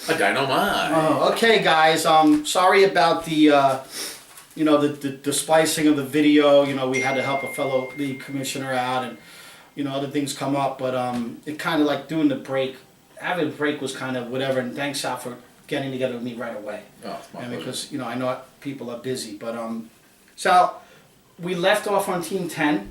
A dynamite. Okay, guys. Sorry about the splicing of the video. We had to help a fellow league commissioner out, and other things come up. But it kind of like doing the break, having a break was kind of whatever. And thanks, Sal, for getting together with me right away. Oh, it's my and pleasure. because I know people are busy, but Sal, we left off on Team 10,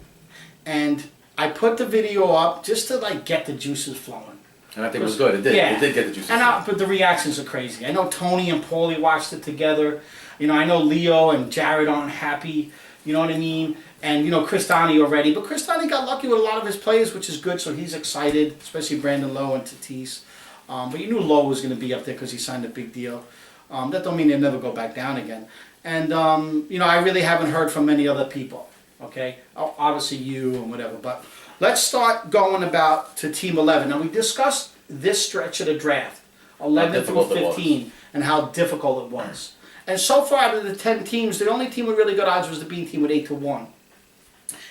and I put the video up just to like get the juices flowing. And I think it was good. It did. Yeah. It did get the juices. But the reactions are crazy. I know Tony and Paulie watched it together. I know Leo and Jared aren't happy. You know what I mean? And Chris Donnie already. But Chris Donnie got lucky with a lot of his players, which is good. So he's excited, especially Brandon Lowe and Tatis. But you knew Lowe was going to be up there because he signed a big deal. That don't mean they'll never go back down again. And I really haven't heard from many other people. Okay, obviously you and whatever. But let's start going about to Team 11. Now we discussed this stretch of the draft, 11 through 15, and how difficult it was. And so far out of the 10 teams, the only team with really good odds was the B team with 8-1.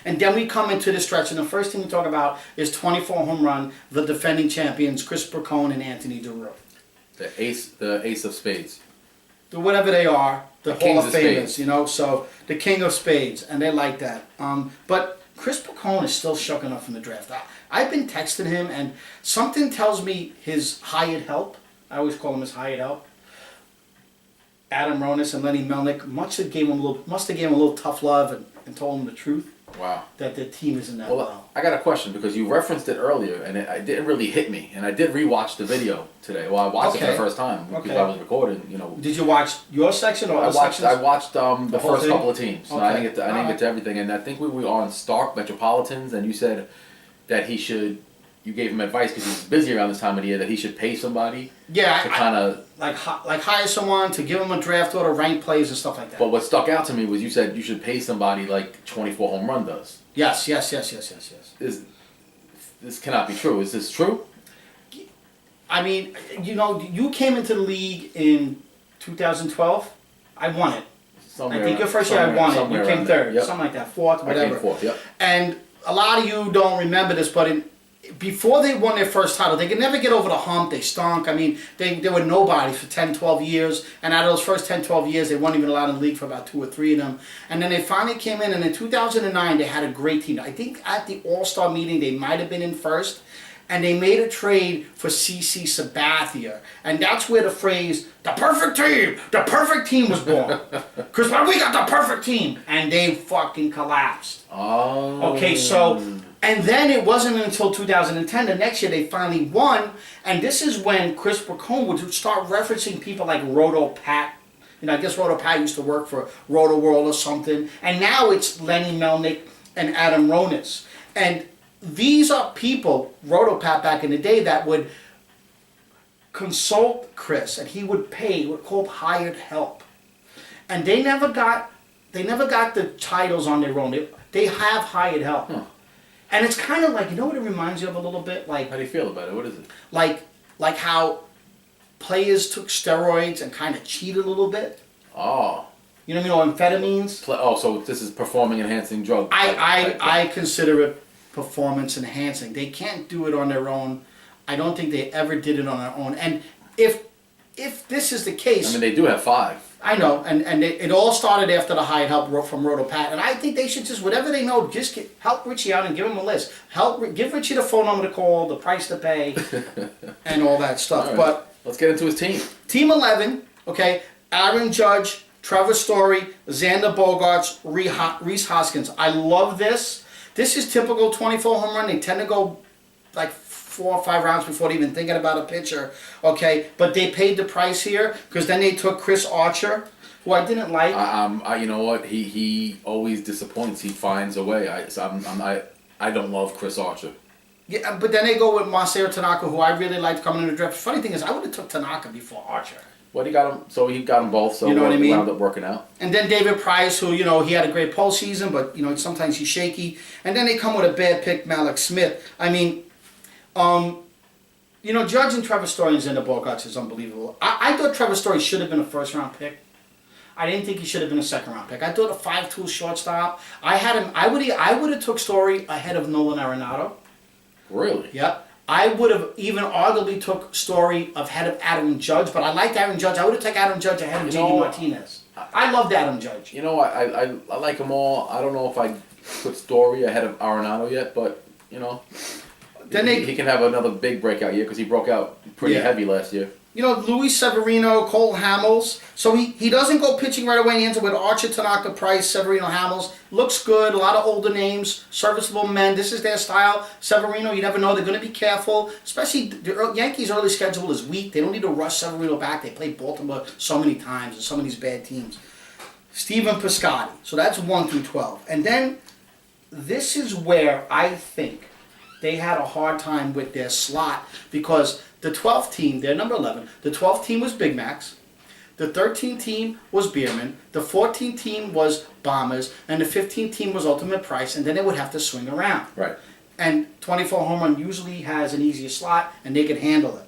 And then we come into the stretch, and the first team we talk about is 24 home run, the defending champions, Chris Bracone and Anthony DeRue. The ace of spades. Whatever they are, the Hall of Famers, Famers, so the king of spades, and they like that. But Chris Bracone is still shucking up from the draft. I've been texting him, and something tells me his hired help, I always call him his hired help, Adam Ronis and Lenny Melnick, must have gave him a little tough love and told him the truth. Wow. That the team isn't that well. I got a question because you referenced it earlier and it didn't really hit me. And I did rewatch the video today. Well, I watched it for the first time because I was recording. Did you watch your section or I watched the first thing? couple of teams. Okay. So I didn't get to everything. And I think we were on Stark Metropolitans, and you said that he should. You gave him advice because he's busy around this time of the year that he should pay somebody. Yeah, to kind of like hire someone to give him a draft order, rank plays and stuff like that. But what stuck out to me was you said you should pay somebody like 24 home run does. Yes. This cannot be true. Is this true? I mean, you came into the league in 2012. I won it. I think your first year I won it. You came third, something like that, fourth, whatever. I came fourth, yep. And a lot of you don't remember this, but before they won their first title, they could never get over the hump. They stunk. I mean, they were nobody for 10, 12 years. And out of those first 10, 12 years, they weren't even allowed in the league for about 2 or 3 of them. And then they finally came in, and in 2009, they had a great team. I think at the All-Star meeting, they might have been in first. And they made a trade for CC Sabathia. And that's where the phrase, the perfect team was born. Because we got the perfect team. And they fucking collapsed. Oh. Okay, so... And then it wasn't until 2010, the next year, they finally won. And this is when Chris Bracone would start referencing people like Roto Pat. I guess Roto Pat used to work for Roto World or something. And now it's Lenny Melnick and Adam Ronis. And these are people, Roto Pat back in the day, that would consult Chris. And he would pay, what called hired help. And they never got the titles on their own. They have hired help. Huh. And it's kind of like, what it reminds you of a little bit? Like, how do you feel about it? What is it? Like how players took steroids and kind of cheated a little bit. Oh. You know what I mean? Amphetamines. So this is performing enhancing drug. I consider it performance enhancing. They can't do it on their own. I don't think they ever did it on their own. And if this is the case... I mean, they do have 5. I know, and it all started after the hired help from Roto Pat, and I think they should just, whatever they know, just help Richie out and give him a list. Give Richie the phone number to call, the price to pay, and all that stuff. All right. But let's get into his team. Team 11, okay, Aaron Judge, Trevor Story, Xander Bogaerts, Rhys Hoskins. I love this. This is typical 24 home run. They tend to go like 4 or 5 rounds before even thinking about a pitcher, okay? But they paid the price here because then they took Chris Archer, who I didn't like. You know what? He always disappoints. He finds a way. I don't love Chris Archer. Yeah, but then they go with Masahiro Tanaka, who I really liked coming in the draft. Funny thing is, I would have took Tanaka before Archer. Well, he got him. So he got them both. So you know what I mean? Wound up working out. And then David Price, who he had a great postseason, but sometimes he's shaky. And then they come with a bad pick, Malik Smith. I mean. Judge and Trevor Story and Xander Bogaerts is unbelievable. I thought Trevor Story should have been a first-round pick. I didn't think he should have been a second-round pick. I thought a 5'2" shortstop. I had him. I would have took Story ahead of Nolan Arenado. Really? Yep. I would have even arguably took Story ahead of Adam Judge, but I liked Aaron Judge. I would have taken Adam Judge ahead of J.D. Martinez. I loved Adam Judge. You know, I like them all. I don't know if I put Story ahead of Arenado yet, but, you know, Then he can have another big breakout year because he broke out pretty heavy last year. You know, Luis Severino, Cole Hamels. So he doesn't go pitching right away. He ends up with Archer, Tanaka, Price, Severino, Hamels. Looks good. A lot of older names, serviceable men. This is their style. Severino, you never know. They're going to be careful. Especially the Yankees' early schedule is weak. They don't need to rush Severino back. They play Baltimore so many times and some of these bad teams. Steven Piscotty. So that's 1 through 12. And then this is where I think they had a hard time with their slot because the 12th team, they're number 11, the 12th team was Big Macs, the 13th team was Bierman, the 14th team was Bombers, and the 15th team was Ultimate Price, and then they would have to swing around. Right. And 24 home run usually has an easier slot, and they can handle it.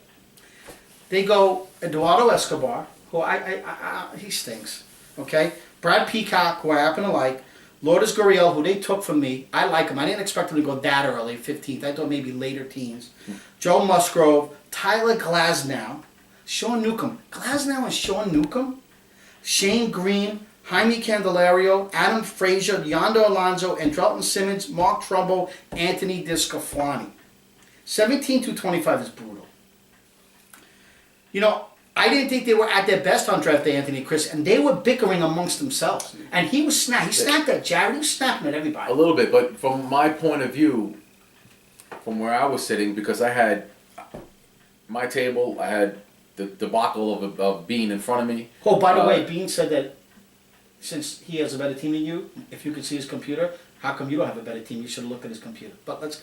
They go Eduardo Escobar, who he stinks, okay? Brad Peacock, who I happen to like, Lourdes Gurriel, who they took from me. I like him. I didn't expect him to go that early, 15th. I thought maybe later teens. Joe Musgrove, Tyler Glasnow, Sean Newcomb. Glasnow and Sean Newcomb? Shane Green, Jaime Candelario, Adam Frazier, Yonder Alonso, and Andrelton Simmons, Mark Trumbo, Anthony DeSclafani. 17 through 25 is brutal. You know, I didn't think they were at their best on draft day, Anthony and Chris, and they were bickering amongst themselves. And he snapped at Jared, he was snapping at everybody. A little bit, but from my point of view, from where I was sitting, because I had my table, I had the debacle of Bean in front of me. Oh, by the way, Bean said that since he has a better team than you, if you could see his computer, how come you don't have a better team? You should have looked at his computer. But let's...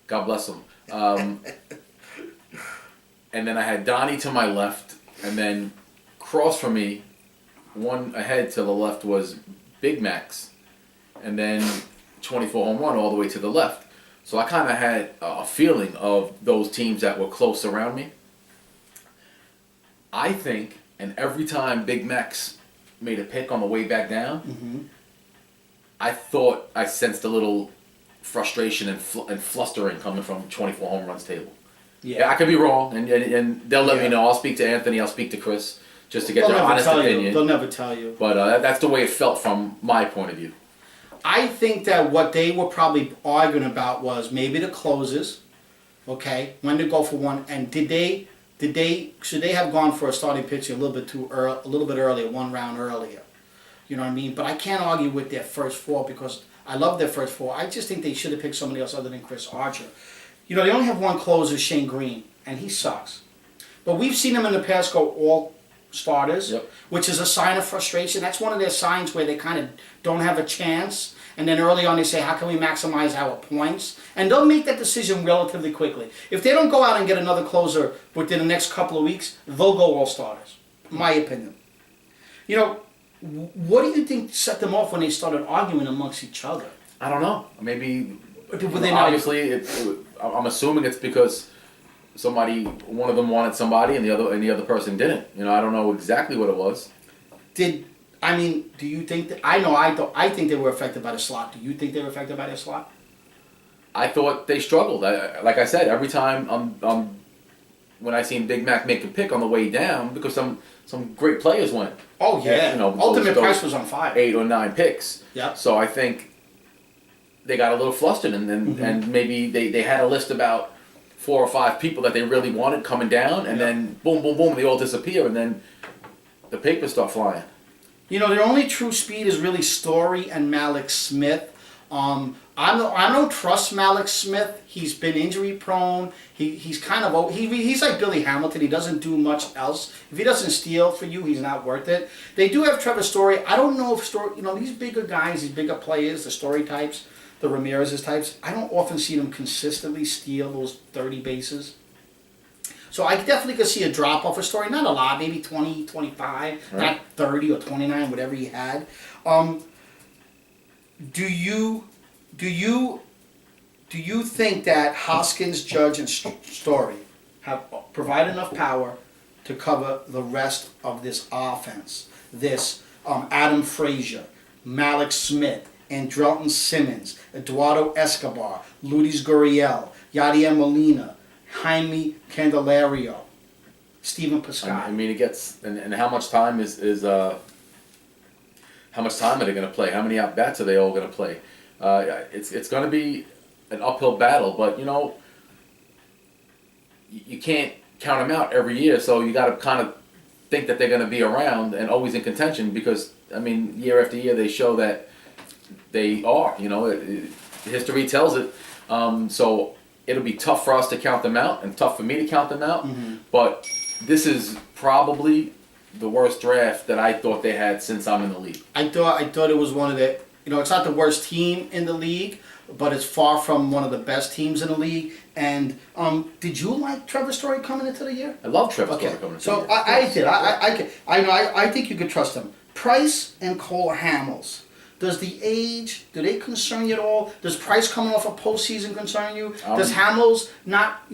God bless him. And then I had Donnie to my left, and then across from me, one ahead to the left was Big Macs, and then 24 home run all the way to the left. So I kind of had a feeling of those teams that were close around me. I think, and every time Big Macs made a pick on the way back down, I thought I sensed a little frustration and flustering coming from 24 home runs table. Yeah, I could be wrong, and they'll let me know. I'll speak to Anthony, I'll speak to Chris, just to get their honest opinion. They'll never tell you. But that's the way it felt from my point of view. I think that what they were probably arguing about was maybe the closes, okay, when to go for one, and should they have gone for a starting pitcher a little bit earlier, 1 round earlier. You know what I mean? But I can't argue with their first 4 because I love their first 4. I just think they should have picked somebody else other than Chris Archer. You know, they only have one closer, Shane Green, and he sucks. But we've seen them in the past go all starters, which is a sign of frustration. That's one of their signs where they kind of don't have a chance. And then early on they say, how can we maximize our points? And they'll make that decision relatively quickly. If they don't go out and get another closer within the next couple of weeks, they'll go all starters, my opinion. You know, what do you think set them off when they started arguing amongst each other? I don't know. Maybe... obviously, I'm assuming it's because one of them wanted somebody and the other person didn't. You know, I don't know exactly what it was. Do you think that I think they were affected by the slot. Do you think they were affected by their slot? I thought they struggled. Like I said, every time when I seen Big Mac make a pick on the way down, because some great players went. Oh yeah, you know, Ultimate Price was on fire. 8 or 9 picks. Yeah. So I think they got a little flustered, and maybe they had a list about 4 or 5 people that they really wanted coming down, and then boom, boom, boom, they all disappear, and then the papers start flying. You know, their only true speed is really Story and Malik Smith. I don't trust Malik Smith. He's been injury prone. He's kind of he's like Billy Hamilton. He doesn't do much else. If he doesn't steal for you, he's not worth it. They do have Trevor Story. I don't know if Story. You know, these bigger guys, these bigger players, the Story types, the Ramirez's types. I don't often see them consistently steal those 30 bases. So I definitely could see a drop off a Story. Not a lot, maybe 20, 25, not 30 or 29, whatever he had. Do you think that Hoskins, Judge, and Story have provide enough power to cover the rest of this offense? This Adam Frazier, Malik Smith, Andrelton Simmons, Eduardo Escobar, Lourdes Gurriel, Yadier Molina, Jaime Candelario, Stephen Piscotty. I mean, it gets and how much time how much time are they going to play? How many at bats are they all going to play? It's going to be an uphill battle, but you can't count them out every year, so you got to kind of think that they're going to be around and always in contention because I mean, year after year they show that they are. History tells it. So it'll be tough for us to count them out and tough for me to count them out. Mm-hmm. But this is probably the worst draft that I thought they had since I'm in the league. I thought it was one of the, it's not the worst team in the league, but it's far from one of the best teams in the league. And did you like Trevor Story coming into the year? I love Trevor Story coming into the year. So I did. I think you could trust him. Price and Cole Hamels. Does the age, do they concern you at all? Does Price coming off a postseason concern you? Does Hamels not,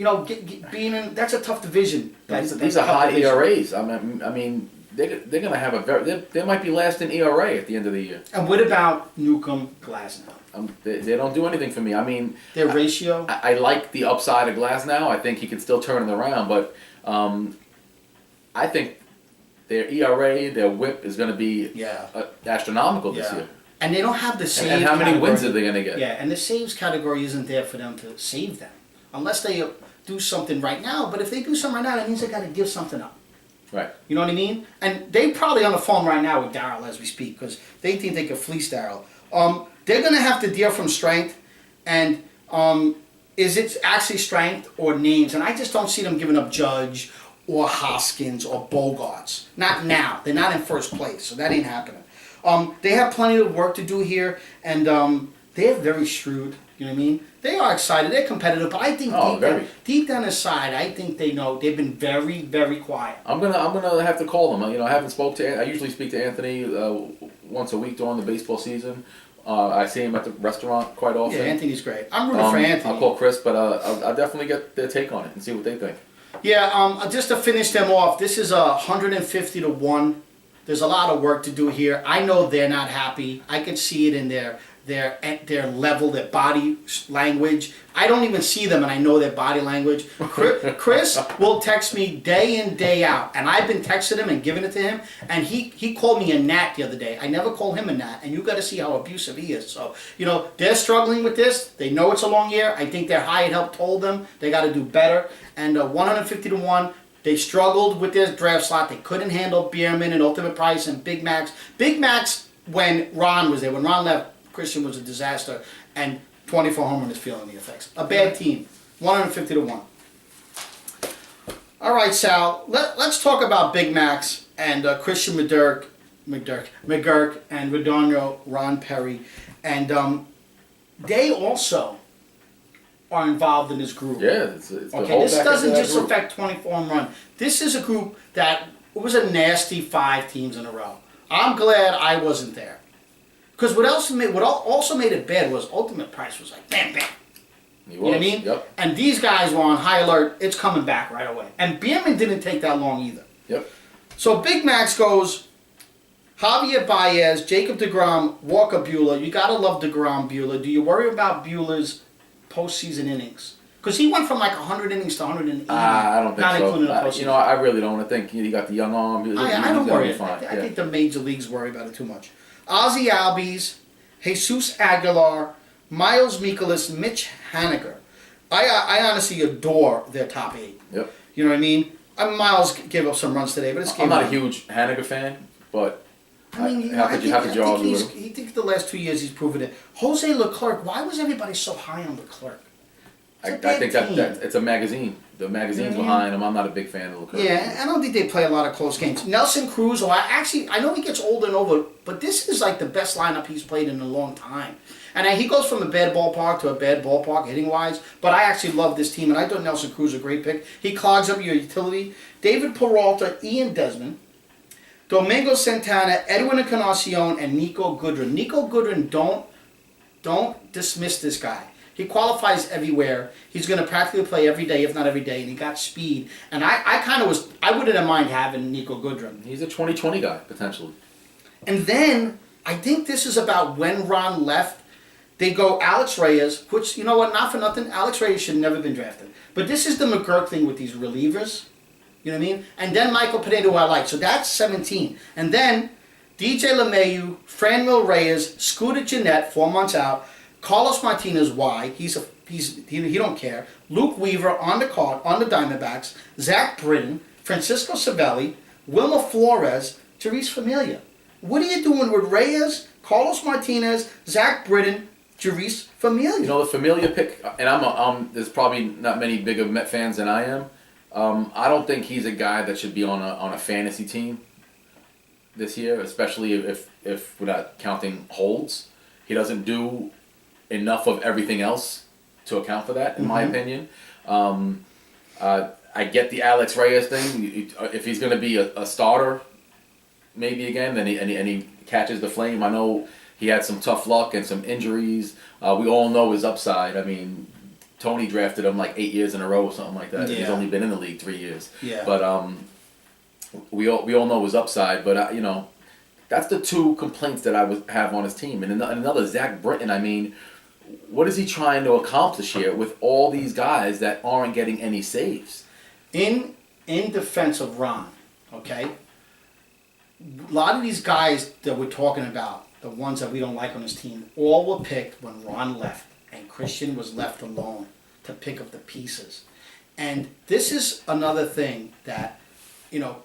being in, that's a tough division. These are high ERAs. I mean, they're going to have they might be last in ERA at the end of the year. And what about Newcomb, Glasnow? They don't do anything for me. I mean, their ratio? I like the upside of Glasnow. I think he can still turn it around, but I think their ERA, their WHIP is going to be astronomical this year. And they don't have the save And how many category. wins are they going to get? Yeah, and the saves category isn't there for them to save them. Unless they do something right now. But if they do something right now, that means they got to give something up. Right. You know what I mean? And they probably on the phone right now with Darryl as we speak because they think they could fleece Darryl. They're going to have to deal from strength. And is it actually strength or names? And I just don't see them giving up Judge or Hoskins or Bogarts. Not now. They're not in first place, so that ain't happening. They have plenty of work to do here, and they're very shrewd. You know what I mean? They are excited. They're competitive, but I think deep down inside, I think they know they've been very, very quiet. I'm gonna have to call them. I haven't spoke to. I usually speak to Anthony once a week during the baseball season. I see him at the restaurant quite often. Yeah, Anthony's great. I'm rooting for Anthony. I'll call Chris, but I'll definitely get their take on it and see what they think. Yeah, just to finish them off, this is 150 to 1. There's a lot of work to do here. I know they're not happy. I can see it in their level, their body language. I don't even see them, and I know their body language. Chris will text me day in, day out, and I've been texting him and giving it to him, and he called me a gnat the other day. I never call him a gnat, and you got to see how abusive he is. So, they're struggling with this. They know it's a long year. I think their hired help told them they got to do better, and 150 to 1. They struggled with their draft slot. They couldn't handle Bierman and Ultimate Price and Big Max. Big Max when Ron was there. When Ron left, Christian was a disaster. And 24 Homer is feeling the effects. A bad team. 150 to 1. All right, Sal. Let's talk about Big Max and Christian McGurk and Redondo Ron Perry. And they also are involved in this group. Yeah, it's the okay, whole this back doesn't into that just group. affect 24 home run. This is a group that it was a nasty 5 teams in a row. I'm glad I wasn't there. Because what also made it bad was Ultimate Price was like bam, bam. He You know what I mean? Yep. And these guys were on high alert. It's coming back right away. And Bierman didn't take that long either. Yep. So Big Max goes Javier Baez, Jacob deGrom, Walker Buehler. You gotta love deGrom, Buehler. Do you worry about Buehler's postseason innings? Because he went from like 100 innings to 180. I don't think not so. including the postseason. I really don't. I think he got the young arm. I don't worry. Fine. I think the major leagues worry about it too much. Ozzie Albies, Jesus Aguilar, Miles Mikolas, Mitch Haniger. I honestly adore their top 8. Yep. You know what I mean? Miles gave up some runs today, but it's I'm not a huge Haniger fan, but how could you argue with him? He think the last 2 years he's proven it. Jose Leclerc, why was everybody so high on Leclerc? I think that it's a magazine. The magazine's behind him. I'm not a big fan of Leclerc. Yeah, I don't think they play a lot of close games. Nelson Cruz, I know he gets older and older, but this is like the best lineup he's played in a long time. And he goes from a bad ballpark to a bad ballpark hitting-wise, but I actually love this team, and I thought Nelson Cruz was a great pick. He clogs up your utility. David Peralta, Ian Desmond, Domingo Santana, Edwin Encarnacion, and Nico Goodrin. Nico Goodrin, don't dismiss this guy. He qualifies everywhere. He's going to practically play every day, if not every day, and he got speed. And I wouldn't mind having Nico Goodrin. He's a 2020 guy, potentially. And then, I think this is about when Ron left. They go Alex Reyes, which, you know what, not for nothing, Alex Reyes should have never been drafted. But this is the McGurk thing with these relievers. You know what I mean? And then Michael Pineda, who I like. So that's 17. And then DJ LeMahieu, Franmil Reyes, Scooter Gennett, 4 months out. Carlos Martinez, why? He don't care. Luke Weaver on the card, on the Diamondbacks. Zach Britton, Francisco Cervelli, Wilmer Flores, Therese Familia. What are you doing with Reyes, Carlos Martinez, Zach Britton, Therese Familia? You know, the Familia pick, and there's probably not many bigger Met fans than I am. I don't think he's a guy that should be on a fantasy team this year, especially if we're not counting holds. He doesn't do enough of everything else to account for that, in my opinion. I get the Alex Reyes thing. If he's going to be a starter, maybe again, and he catches the flame. I know he had some tough luck and some injuries. We all know his upside. I mean, Tony drafted him like 8 years in a row or something like that. Yeah. He's only been in the league 3 years. Yeah. But we all know his upside. But you know, that's the two complaints that I would have on his team. And another, Zach Britton. I mean, what is he trying to accomplish here with all these guys that aren't getting any saves? In defense of Ron, okay, a lot of these guys that we're talking about, the ones that we don't like on his team, all were picked when Ron left and Christian was left alone to pick up the pieces. And this is another thing that, you know,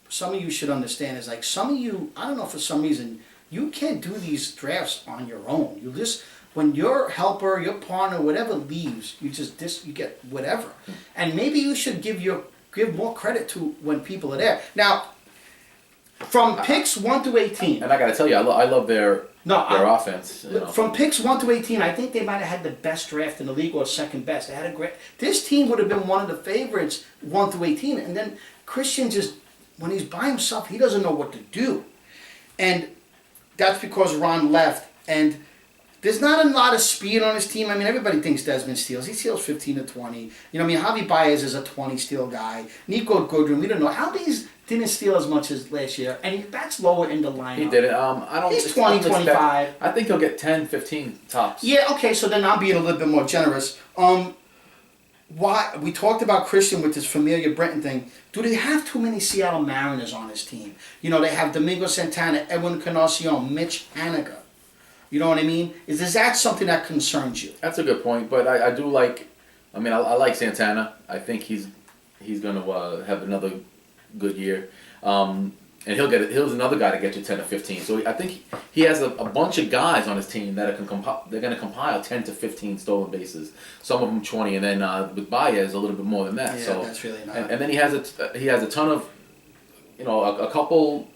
some of you should understand is like some of you, I don't know, for some reason, you can't do these drafts on your own. You just, when your helper, your partner, whatever leaves, you get whatever. And maybe you should give more credit to when people are there. Now, from picks 1 to 18. And I got to tell you, I love their offense. You know. From picks 1 to 18, I think they might have had the best draft in the league or second best. They had a great. This team would have been one of the favorites 1 through 18, and then Christian just, when he's by himself, he doesn't know what to do, and that's because Ron left. And there's not a lot of speed on his team. I mean, everybody thinks Desmond steals. He steals 15 to 20. You know, I mean, Javi Baez is a 20 steal guy. Nico Goodrum, we don't know. Albies didn't steal as much as last year, and he bats lower in the lineup. He did it. He's 20, 25. I think he'll get 10, 15 tops. Yeah, okay, so then I'm being a little bit more generous. Why we talked about Christian with this Familia Britton thing. Do they have too many Seattle Mariners on his team? You know, they have Domingo Santana, Edwin Encarnacion, Mitch Haniger. You know what I mean? Is that something that concerns you? That's a good point, but I do like. I mean, I like Santana. I think he's going to have another good year, and he'll another guy to get you 10 to 15. So I think he has a bunch of guys on his team that they're going to compile 10 to 15 stolen bases. Some of them 20, and then with Baez a little bit more than that. Yeah, so that's really not. And then he has a ton of, you know, a couple,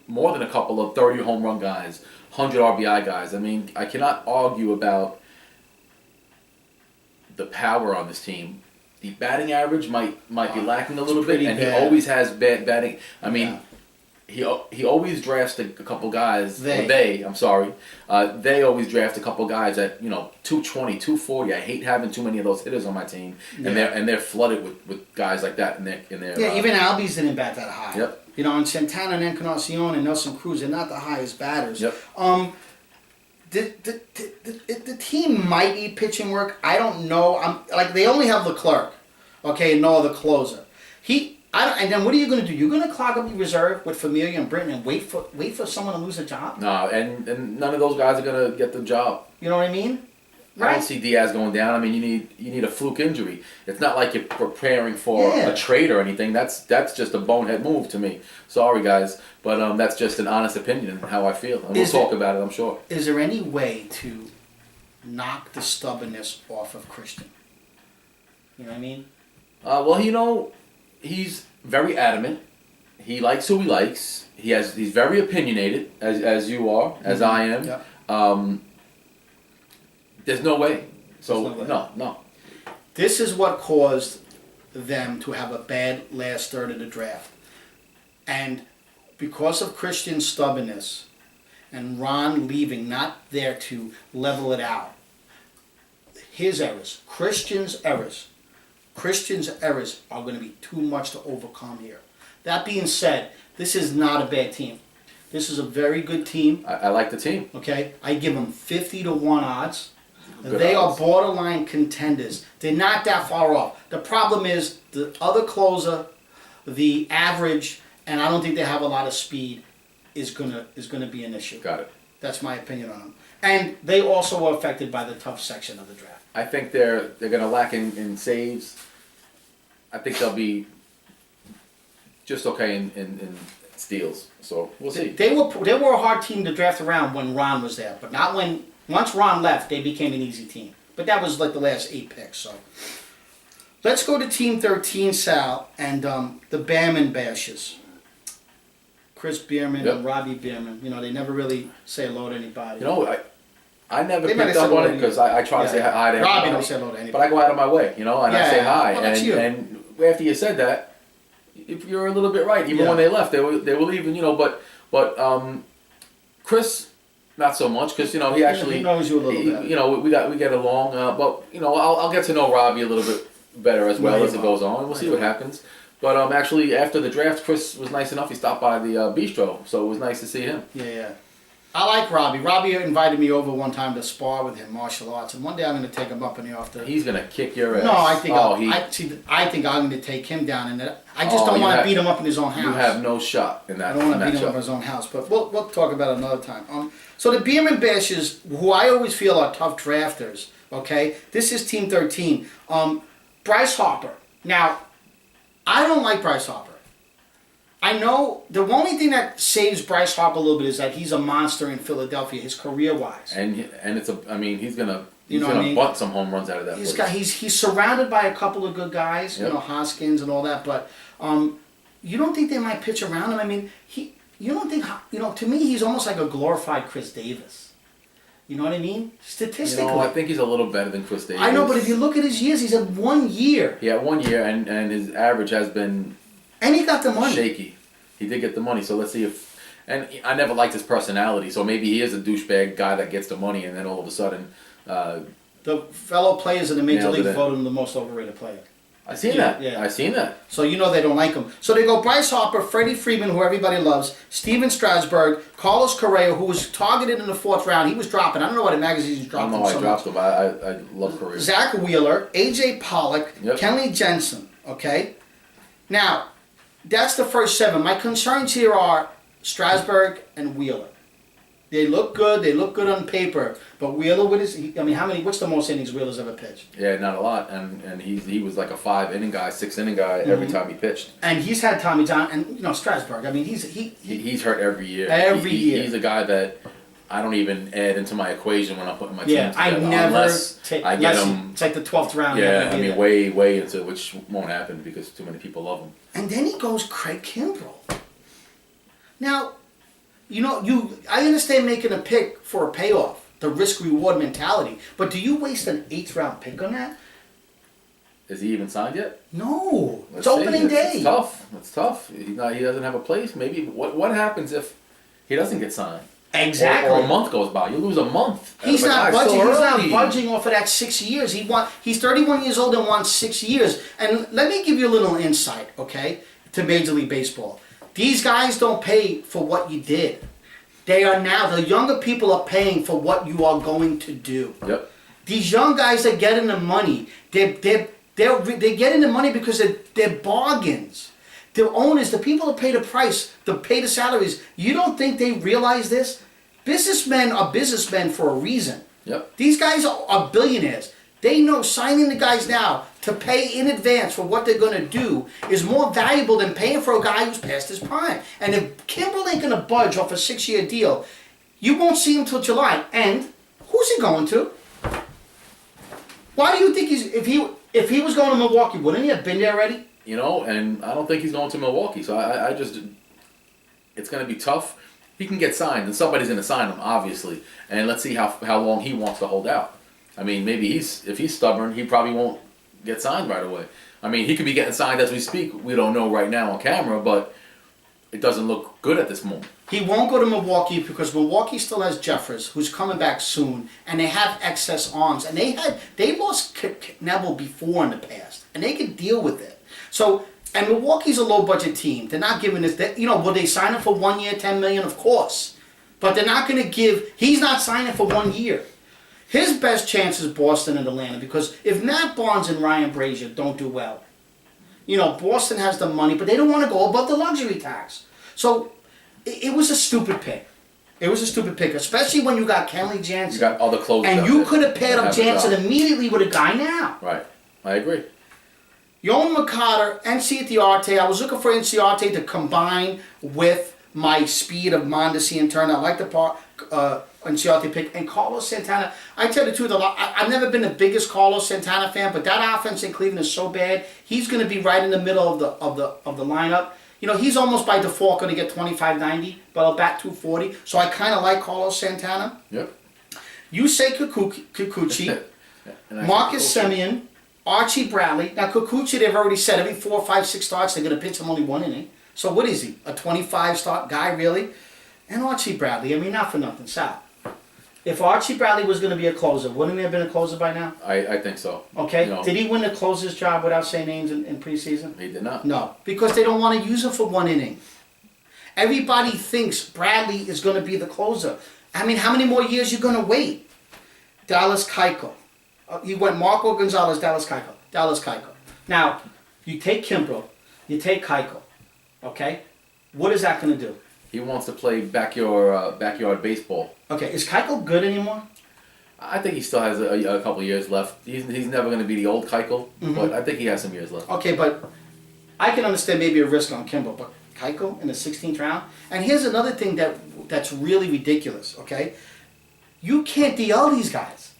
more than a couple of 30 home run guys, 100 RBI guys. I mean, I cannot argue about the power on this team. The batting average might be lacking a little bit, and bad. he always has bad batting. I mean, he always drafts a couple guys. They always draft a couple guys at 220, 240. I hate having too many of those hitters on my team, and they're flooded with guys like that in their. Yeah, even Albies didn't bat that high. Yep. You know, and Santana and Encarnacion and Nelson Cruz, they're not the highest batters. Yep. The team might need pitching work. I don't know. They only have Leclerc, okay, and no other closer. And then what are you going to do? You're going to clog up your reserve with Familia and Britton and wait for someone to lose a job? No, and none of those guys are going to get the job. You know what I mean? Right. I don't see Diaz going down. I mean, you need a fluke injury. It's not like you're preparing for a trade or anything. That's just a bonehead move to me. Sorry, guys, but that's just an honest opinion and how I feel. And we'll talk about it, I'm sure. Is there any way to knock the stubbornness off of Christian? You know what I mean? Well, he's very adamant. He likes who he likes. He's very opinionated, as you are, as I am. Yep. There's no way. So, no. This is what caused them to have a bad last third of the draft. And because of Christian's stubbornness and Ron leaving, not there to level it out, his errors, Christian's errors are going to be too much to overcome here. That being said, this is not a bad team. This is a very good team. I like the team. Okay, I give them 50-1 odds. Good They odds. are borderline contenders. They're not that far off. The problem is the other closer, the average, and I don't think they have a lot of speed, is gonna be an issue. Got it. That's my opinion on them. And they also are affected by the tough section of the draft. I think they're going to lack in saves. I think they'll be just okay in steals. So we'll see. They were a hard team to draft around when Ron was there, but not when once Ron left, they became an easy team. But that was like the last 8 picks. So let's go to Team 13, Sal, and the Behrman Bashes. Chris Bierman Yep. and Robbie Bierman. You know, they never really say hello to anybody. You know, I never They might picked have up said on hello it to because you. I try to say hi to Robbie everybody. don't say hello to anybody. But I go out of my way, and I Yeah, say hi. well, that's you. And after you said that, if you're a little bit right. Even Yeah. when they left, they were leaving. But Chris, not so much because he actually He knows you a little bit. we get along. But I'll get to know Robbie a little bit better as well Right, as it goes on. We'll see what happens. But actually, after the draft, Chris was nice enough. He stopped by the bistro, so it was nice to see him. Yeah. I like Robbie. Robbie invited me over one time to spar with him, martial arts, and one day I'm going to take him up in the off the. He's gonna kick your ass. No, I think Oh, I think I'm going to take him down, and I just Oh, don't you want to have- beat him up in his own house. You have no shot in that I don't want to beat him up in matchup. his own house, but we'll talk about it another time. So the Bierman Bashes, who I always feel are tough drafters. Okay, this is Team 13. Bryce Harper. Now, I don't like Bryce Harper. I know the only thing that saves Bryce Harper a little bit is that he's a monster in Philadelphia, his career-wise. And he's gonna You know what I mean? butt some home runs out of that. He's surrounded by a couple of good guys, Yep. Hoskins and all that. But you don't think they might pitch around him? I mean, you don't think to me he's almost like a glorified Chris Davis. You know what I mean? Statistically, I think he's a little better than Chris Davis. I know, but if you look at his years, he's had 1 year, He had 1 year, and his average has been and he got the money. shaky. He did get the money, so let's see if. And I never liked his personality, so maybe he is a douchebag guy that gets the money, and then all of a sudden, The fellow players in the major Nailed league it. voted him the most overrated player. I seen that. Yeah. I seen that. So they don't like him. So they go Bryce Harper, Freddie Freeman, who everybody loves, Steven Strasburg, Carlos Correa, who was targeted in the 4th round. He was dropping. I don't know what magazines he's I dropping. don't know why so I dropped him. I love Korea. Zach Wheeler, AJ Pollock, Yep. Kenley Jensen. Okay? Now, that's the first 7. My concerns here are Strasburg and Wheeler. They look good. They look good on paper. But Wheeler, what's the most innings Wheeler's ever pitched? Yeah, not a lot, and he was like a 5-inning guy, 6-inning guy every Mm-hmm. time he pitched. And he's had Tommy John and Strasburg. I mean, He's hurt every year. Every year. He's a guy that I don't even add into my equation when I'm putting my yeah. team I together. never unless take. I get unless him. It's like the 12th round. Yeah, every year. way into which won't happen because too many people love him. And then he goes Craig Kimbrell. Now, I understand making a pick for a payoff, the risk-reward mentality, but do you waste an 8th round pick on that? Is he even signed yet? No. Let's It's see. opening day. It's tough. It's tough. He doesn't have a place. Maybe what happens if he doesn't get signed? Exactly. Or a month goes by. You lose a month. He's not Like, budging. so He's not early. budging off of that 6 years. He's 31 years old and wants 6 years. And let me give you a little insight, okay, to Major League Baseball. These guys don't pay for what you did. They are now, the younger people are paying for what you are going to do. Yep. These young guys that get in the money, they get in the money because they're bargains. The owners, the people that pay the price, that pay the salaries, you don't think they realize this? Businessmen are businessmen for a reason. Yep. These guys are billionaires. They know signing the guys now to pay in advance for what they're going to do is more valuable than paying for a guy who's past his prime. And if Kimbrell ain't going to budge off a 6-year deal, you won't see him till July. And who's he going to? Why do you think if he was going to Milwaukee, wouldn't he have been there already? And I don't think he's going to Milwaukee. So I just, it's going to be tough. He can get signed, and somebody's going to sign him, obviously. And let's see how long he wants to hold out. I mean, maybe if he's stubborn, he probably won't get signed right away. I mean, he could be getting signed as we speak. We don't know right now on camera, but it doesn't look good at this moment. He won't go to Milwaukee because Milwaukee still has Jeffers, who's coming back soon, and they have excess arms. And they lost Neville before in the past, and they could deal with it. So And Milwaukee's a low-budget team. They're not giving this. Will they sign him for 1 year, $10 million? Of course. But they're not going to give. He's not signing for 1 year. His best chance is Boston and Atlanta, because if Matt Barnes and Ryan Brazier don't do well, Boston has the money, but they don't want to go above the luxury tax. So it was a stupid pick. It was a stupid pick, especially when you got Kenley Jansen. You got all the clothes. And you could have paired up Jansen immediately with a guy now. Right. I agree. Yoan McCarter, Inciarte. I was looking for Inciarte to combine with my speed of Mondesi and Turner. I like the Inciarte pick. And Carlos Santana, I tell you the truth, I've never been the biggest Carlos Santana fan, but that offense in Cleveland is so bad. He's going to be right in the middle of the lineup. He's almost by default going to get 25-90, but I'll bat 240. So I kind of like Carlos Santana. Yep. Yusei Kikuchi, Marcus Semien, Archie Bradley. Now Kikuchi, they've already said every 4, 5, 6 starts they're going to pitch him only 1 inning. So what is he? A 25 start guy, really? And Archie Bradley. I mean, not for nothing, Sal. If Archie Bradley was going to be a closer, wouldn't he have been a closer by now? I think so. Okay. Did he win the closer's job without saying names in preseason? He did not. No, because they don't want to use him for 1 inning. Everybody thinks Bradley is going to be the closer. I mean, how many more years are you going to wait? Dallas Keuchel. He went Marco Gonzalez, Dallas Keuchel. Now, you take Kimbrel, you take Keuchel, okay? What is that going to do? He wants to play backyard baseball. Okay, is Keuchel good anymore? I think he still has a couple of years left. He's never going to be the old Keuchel, but I think he has some years left. Okay, but I can understand maybe a risk on Kimbrel, but Keuchel in the 16th round? And here's another thing that's really ridiculous, okay? You can't DL these guys.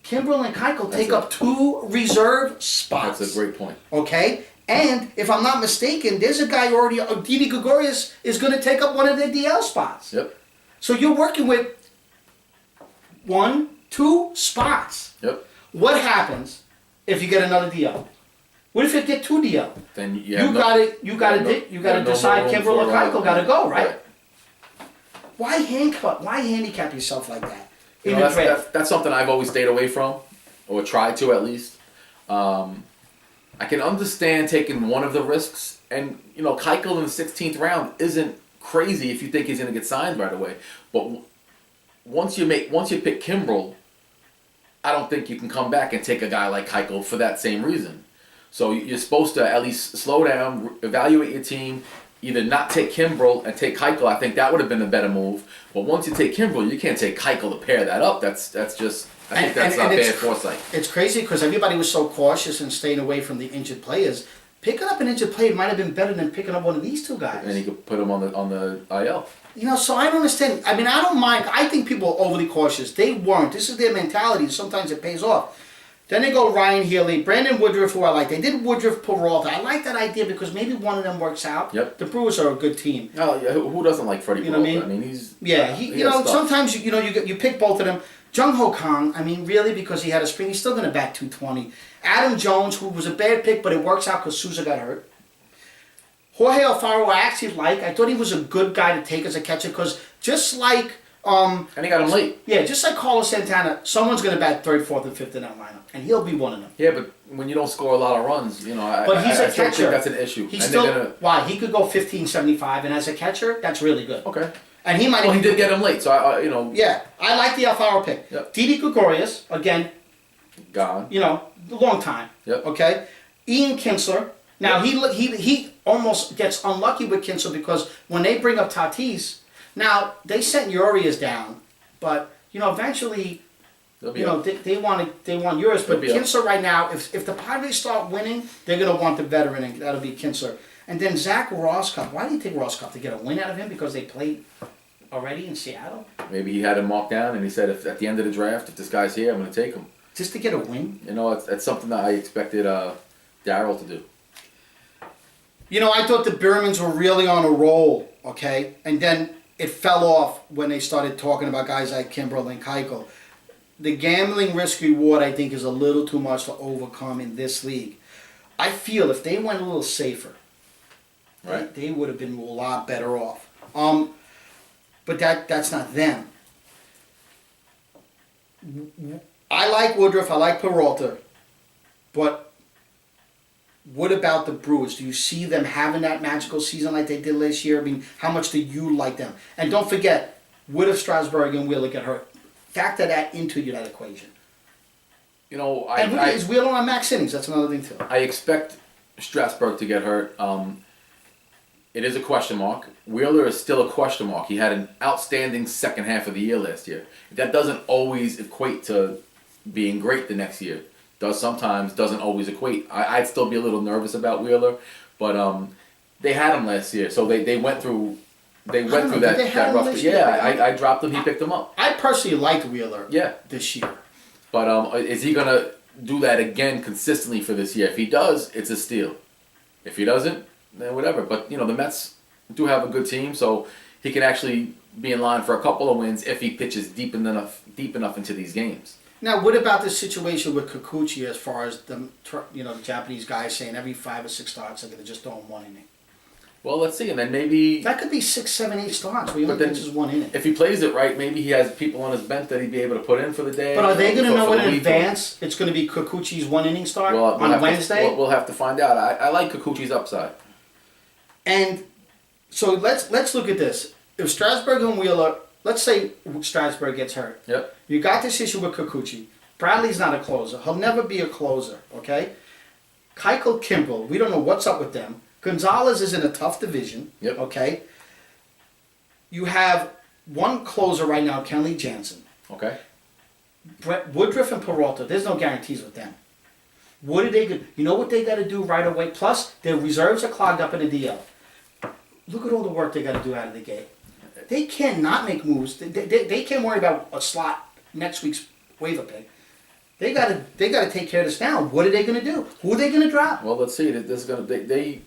Kimbrel and Keuchel take up 2 reserve spots. That's a great point. Okay? And if I'm not mistaken, there's a guy already, Didi Gregorius is going to take up one of the DL spots. Yep. So you're working with 1, 2 spots. Yep. What happens if you get another DL? What if you get 2 DL? Then you got to decide Kimbrel or Keuchel got to go, right? Why handicap yourself like that? That's something I've always stayed away from, or tried to at least. I can understand taking one of the risks, and Keuchel in the 16th round isn't crazy if you think he's going to get signed right away. But once you pick Kimbrel, I don't think you can come back and take a guy like Keuchel for that same reason. So you're supposed to at least slow down, evaluate your team, either not take Kimbrel and take Keuchel. I think that would have been a better move. But once you take Kimbrel, you can't take Keuchel to pair that up. That's just. I think that's not bad foresight. It's crazy because everybody was so cautious and staying away from the injured players. Picking up an injured player might have been better than picking up one of these 2 guys. And you could put him on the IL. So I don't understand. I mean, I don't mind. I think people are overly cautious. They weren't. This is their mentality. Sometimes it pays off. Then they go Ryan Healy, Brandon Woodruff, who I like. They did Woodruff Peralta. I like that idea because maybe one of them works out. Yep. The Brewers are a good team. Oh, yeah, who doesn't like Freddie Peralta? Know what I mean? He's sometimes you pick both of them. Jung Ho Kang, I mean, really, because he had a spring, he's still going to bat 220. Adam Jones, who was a bad pick, but it works out because Souza got hurt. Jorge Alfaro, I actually like. I thought he was a good guy to take as a catcher because just like... and he got him late. Yeah, just like Carlos Santana, someone's going to bat 3rd, 4th, and 5th in that lineup, and he'll be one of them. Yeah, but when you don't score a lot of runs, But he's a catcher. Think that's an issue. Why? He could go 15-75, and as a catcher, that's really good. Okay. And he might. Well, he did get him late, so Yeah, I like the Alfaro pick. Yep. Didi Gregorius, again. Gone. A long time. Yep. Okay. Ian Kinsler. Now he almost gets unlucky with Kinsler because when they bring up Tatis, now they sent Urias down, but eventually. They want yours, but Kinsler right now, if the Padres start winning, they're gonna want the veteran, and that'll be Kinsler. And then Zach Roscoff. Why do you take Roscoff to get a win out of him? Because they played already in Seattle? Maybe he had him marked down and he said, if at the end of the draft, if this guy's here, I'm going to take him. Just to get a win? It's something that I expected Darryl to do. I thought the Beermans were really on a roll, okay? And then it fell off when they started talking about guys like Kimbrel and Keuchel. The gambling risk-reward, I think, is a little too much to overcome in this league. I feel if they went a little safer, right, they would have been a lot better off. But that's not them. I like Woodruff, I like Peralta, but what about the Brewers? Do you see them having that magical season like they did last year? I mean, how much do you like them? And don't forget, what if Strasburg and Wheeler get hurt? Factor that into that equation. You know, is Wheeler on max innings? That's another thing too. I expect Strasburg to get hurt. It is a question mark. Wheeler is still a question mark. He had an outstanding second half of the year last year. That doesn't always equate to being great the next year. Does sometimes, doesn't always equate. I'd still be a little nervous about Wheeler, but they had him last year, so they went through that rough. Yeah, I dropped him. He picked him up. I personally liked Wheeler. Yeah. This year. But is he gonna do that again consistently for this year? If he does, it's a steal. If he doesn't, then whatever. But the Mets do have a good team, so he can actually be in line for a couple of wins if he pitches deep enough into these games. Now, what about the situation with Kikuchi as far as the Japanese guys saying every 5 or 6 starts they're going to just throw him 1 inning? Well, let's see, and then maybe that could be 6, 7, 8 starts where he only pitches 1 inning. If he plays it right, maybe he has people on his bench that he'd be able to put in for the day. But are they going to know in advance it's going to be Kikuchi's 1 inning start on Wednesday? We'll have to find out. I like Kikuchi's upside. And so let's look at this. If Strasburg and Wheeler, let's say Strasburg gets hurt. Yep. You got this issue with Kikuchi. Bradley's not a closer. He'll never be a closer, okay? Keuchel, Kimbrel, we don't know what's up with them. Gonzalez is in a tough division, yep. Okay? You have one closer right now, Kenley Jansen. Okay. Woodruff and Peralta, there's no guarantees with them. What are they going to... You know what they got to do right away? Plus, their reserves are clogged up in the DL. Look at all the work they got to do out of the gate. They cannot make moves. They can't worry about a slot next week's waiver pick. They got to take care of this now. What are they going to do? Who are they going to drop? Well, let's see. This is going to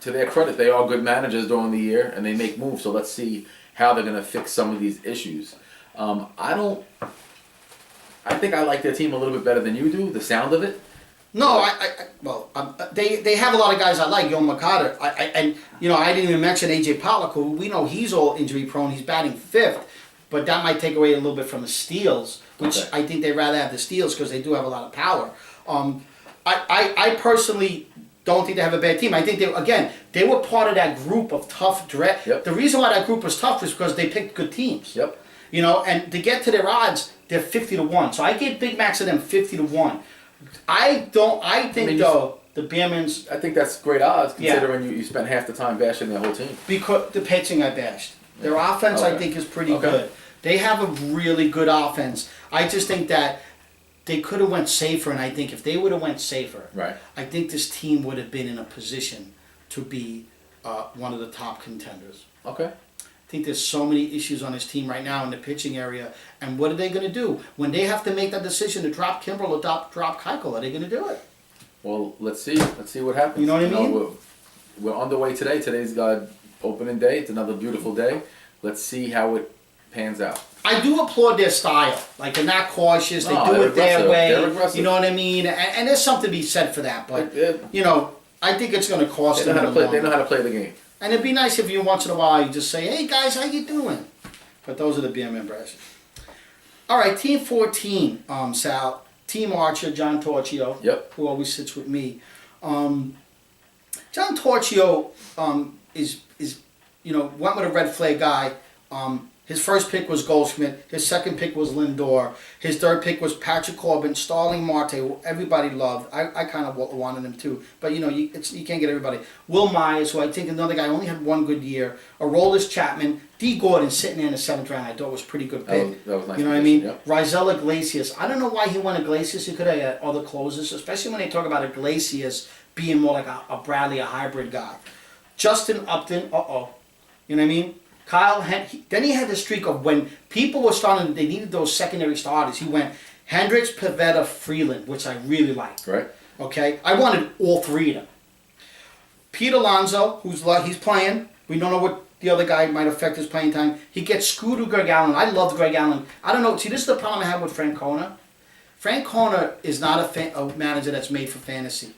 to their credit, they are good managers during the year and they make moves. So let's see how they're going to fix some of these issues. I think I like their team a little bit better than you do. The sound of it. No, they have a lot of guys I like. Yoel McCarter, I didn't even mention AJ Pollock, who we know he's all injury prone. He's batting 5th, but that might take away a little bit from the steals, which okay. I think they'd rather have the steals because they do have a lot of power. I personally don't think they have a bad team. I think they were part of that group of tough draft. Yep. The reason why that group was tough is because they picked good teams. Yep. And to get to their odds, they're 50-1. So I give Big Max to them 50-1. I think the Beermans... I think that's great odds considering you spent half the time bashing their whole team. Because the pitching I bashed. Their offense I think is pretty good. They have a really good offense. I just think that they could have went safer, and I think if they would have went safer, right. I think this team would have been in a position to be one of the top contenders. Okay. I think there's so many issues on this team right now in the pitching area, and what are they going to do when they have to make that decision to drop Kimbrel or drop Keuchel? Are they going to do it? Well, let's see. Let's see what happens. You know what I mean? We're underway today. Today's opening day. It's another beautiful day. Let's see how it pans out. I do applaud their style. Like, they're not cautious. They do it their way. They're aggressive. You know what I mean? And there's something to be said for that. But, I think it's going to cost them. They know how to play the game. And it'd be nice if you once in a while you just say, hey guys, how you doing? But those are the BM impressions. All right, Team 14, Sal. Team Archer, John Torchio, yep. Who always sits with me. John Torchio is went with a red flag guy. His first pick was Goldschmidt. His second pick was Lindor. His third pick was Patrick Corbin, Starling Marte, who everybody loved. I kind of wanted him too. But, you can't get everybody. Will Myers, who I think another guy only had one good year. Aroldis Chapman. D. Gordon sitting there in the 7th round. I thought was a pretty good pick. That was nice. You know what I mean? Yep. Rizal Iglesias. I don't know why he went Iglesias. He could have had other closers, especially when they talk about Iglesias being more like a Bradley, a hybrid guy. Justin Upton. You know what I mean? Kyle, then he had the streak of when people were starting, they needed those secondary starters. He went Hendricks, Pivetta, Freeland, which I really liked. Right. Okay? I wanted all 3 of them. Pete Alonso, he's playing. We don't know what the other guy might affect his playing time. He gets screwed with Greg Allen. I loved Greg Allen. I don't know. See, this is the problem I have with Francona. Francona is not a manager that's made for fantasy.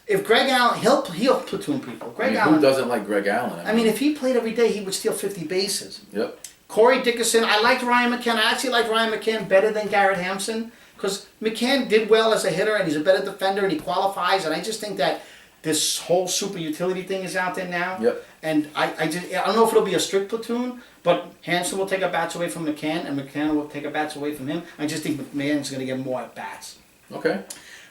If Greg Allen, he'll platoon people. Allen, who doesn't like Greg Allen? I mean, if he played every day, he would steal 50 bases. Yep. Corey Dickerson, I liked Ryan McCann. I actually liked Ryan McCann better than Garrett Hampson Because McCann did well as a hitter, and he's a better defender, and he qualifies. And I just think that this whole super utility thing is out there now. Yep. And I don't know if it'll be a strict platoon, but Hanson will take at bats away from McCann, and McCann will take at bats away from him. I just think McMahon's going to get more at bats. Okay.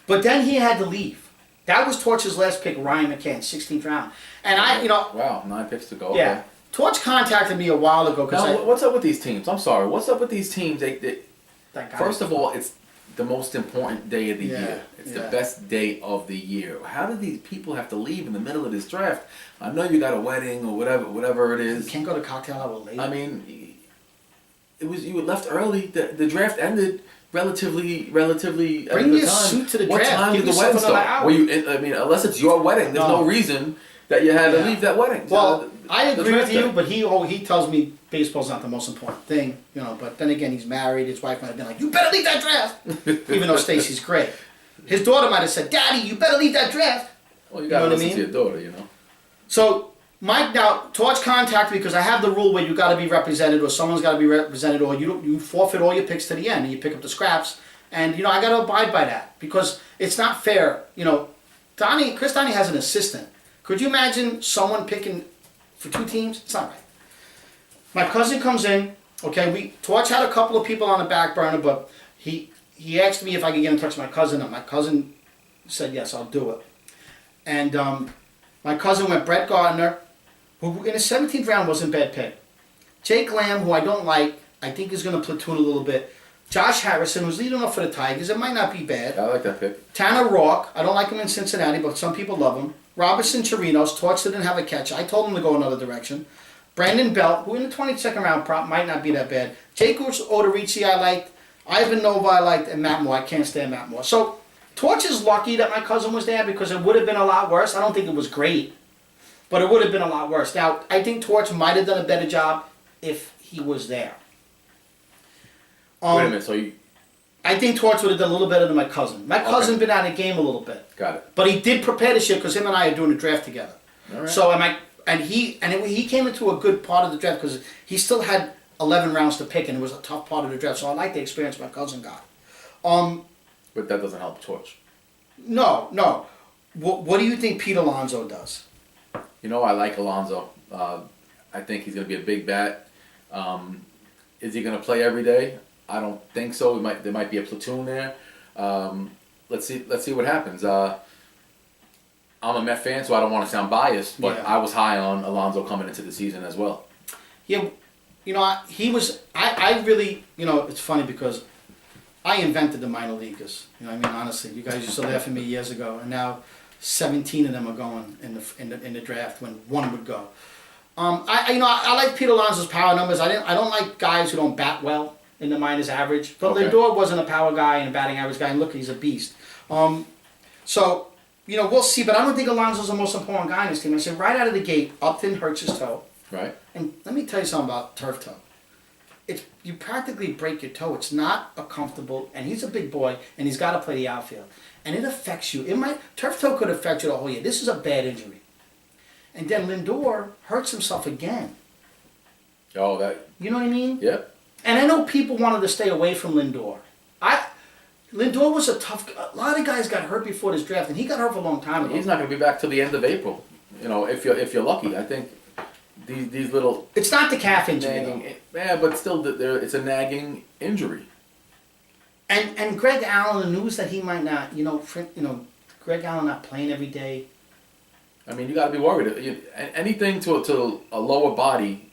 But then he had to leave. That was Torch's last pick, Ryan McCann, 16th round. And Wow, 9 picks to go. Yeah. Okay. Torch contacted me a while ago Now, what's up with these teams? I'm sorry. What's up with these teams? that guy. First of all, it's the most important day of the year. It's the yeah. best day of the year. How do these people have to leave in the middle of this draft? I know you got a wedding or whatever it is. You can't go to cocktail hour late. I mean, you were left early. The draft ended relatively. Bring your suit to the what draft. What time Give did the yourself wedding another start? hour. Were you? I mean, unless it's your wedding, there's no reason that you had to leave that wedding. Well, I the agree with draft you, day. but he tells me baseball's not the most important thing, But then again, he's married. His wife might have been like, "You better leave that draft," even though Stacy's great. His daughter might have said, "Daddy, you better leave that draft." Well, you gotta know what listen I mean? to your daughter, So Mike, now Torch contacted me because I have the rule where you got to be represented, or someone's got to be represented, or you forfeit all your picks to the end and you pick up the scraps. And I got to abide by that because it's not fair. Chris Donnie has an assistant. Could you imagine someone picking for 2 teams? It's not right. My cousin comes in. Okay, Torch had a couple of people on the back burner, but he asked me if I could get in touch with my cousin, and my cousin said yes, I'll do it. And my cousin went Brett Gardner, who in the 17th round wasn't a bad pick. Jake Lamb, who I don't like, I think is going to platoon a little bit. Josh Harrison, who's leading off for the Tigers, it might not be bad. I like that pick. Tanner Rourke, I don't like him in Cincinnati, but some people love him. Robinson Chirinos, Torch didn't have a catch. I told him to go another direction. Brandon Belt, who in the 22nd round prop might not be that bad. Jake Odorizzi I liked. Ivan Nova I liked, and Matt Moore. I can't stand Matt Moore. So Torch is lucky that my cousin was there because it would have been a lot worse. I don't think it was great, but it would have been a lot worse. Now, I think Torch might have done a better job if he was there. Wait a minute, so you... I think Torch would have done a little better than my cousin. My cousin been out of the game a little bit. Got it. But he did prepare this year because him and I are doing a draft together. All right. So he came into a good part of the draft because he still had 11 rounds to pick and it was a tough part of the draft. So I like the experience my cousin got. But that doesn't help Torch. No. What do you think Pete Alonso does? I like Alonso. I think he's going to be a big bat. Is he going to play every day? I don't think so. There might be a platoon there. Let's see what happens. I'm a Met fan, so I don't want to sound biased, but I was high on Alonso coming into the season as well. Yeah, he was. I really, it's funny because I invented the minor leaguers. Honestly, you guys used to laugh at me years ago, and now 17 of them are going in the draft when one would go. I like Pete Alonso's power numbers. I don't like guys who don't bat well in the minors average. But Okay. Lindor wasn't a power guy and a batting average guy, and look, he's a beast. So we'll see. But I don't think Alonso's the most important guy in this team. I said right out of the gate, Upton hurts his toe. Right. And let me tell you something about turf toe. You practically break your toe. It's not a comfortable, and he's a big boy, and he's got to play the outfield. And it affects you. Turf toe could affect you the whole year. This is a bad injury. And then Lindor hurts himself again. Oh, that... You know what I mean? Yep. And I know people wanted to stay away from Lindor. Lindor was a tough... A lot of guys got hurt before this draft, and he got hurt for a long time ago. He's not going to be back till the end of April. If you're lucky. I think these little... It's not the calf injury, nagging, though. yeah, but still, it's a nagging injury. And Greg Allen, the news that he might not, Greg Allen not playing every day. I mean, you got to be worried. Anything to a lower body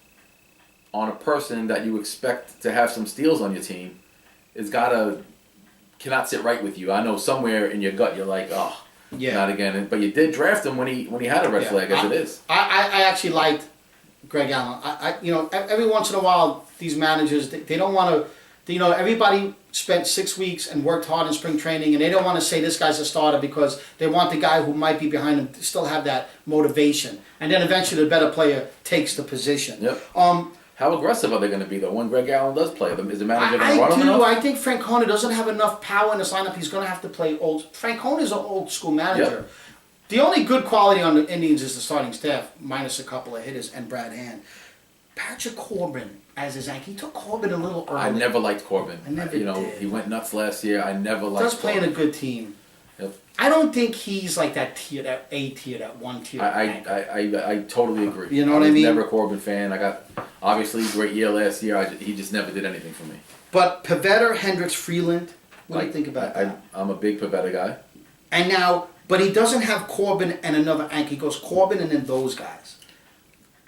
on a person that you expect to have some steals on your team cannot sit right with you. I know somewhere in your gut you're like, oh, not again. But you did draft him when he had a red flag, as it is. I actually liked Greg Allen. Every once in a while, these managers they don't want to. Everybody spent 6 weeks and worked hard in spring training, and they don't want to say this guy's a starter because they want the guy who might be behind him to still have that motivation. And then eventually the better player takes the position. Yep. How aggressive are they going to be, though, when Greg Allen does play? Is the manager going to run him enough? I think Francona doesn't have enough power in his lineup. He's going to have to play old. Francona's an old school manager. Yep. The only good quality on the Indians is the starting staff, minus a couple of hitters and Brad Hand. Patrick Corbin as his Yankee. He took Corbin a little early. I never liked Corbin. I never did. He went nuts last year. I never liked Does play in a good team. Yep. I don't think he's like that tier, that A tier, that 1 tier. I totally agree. You know what I mean? Never a Corbin fan. I got obviously great year last year. He just never did anything for me. But Pivetta, Hendricks, Freeland. What do you think about that? I'm a big Pivetta guy. And now, but he doesn't have Corbin and another Yankee. He goes Corbin and then those guys.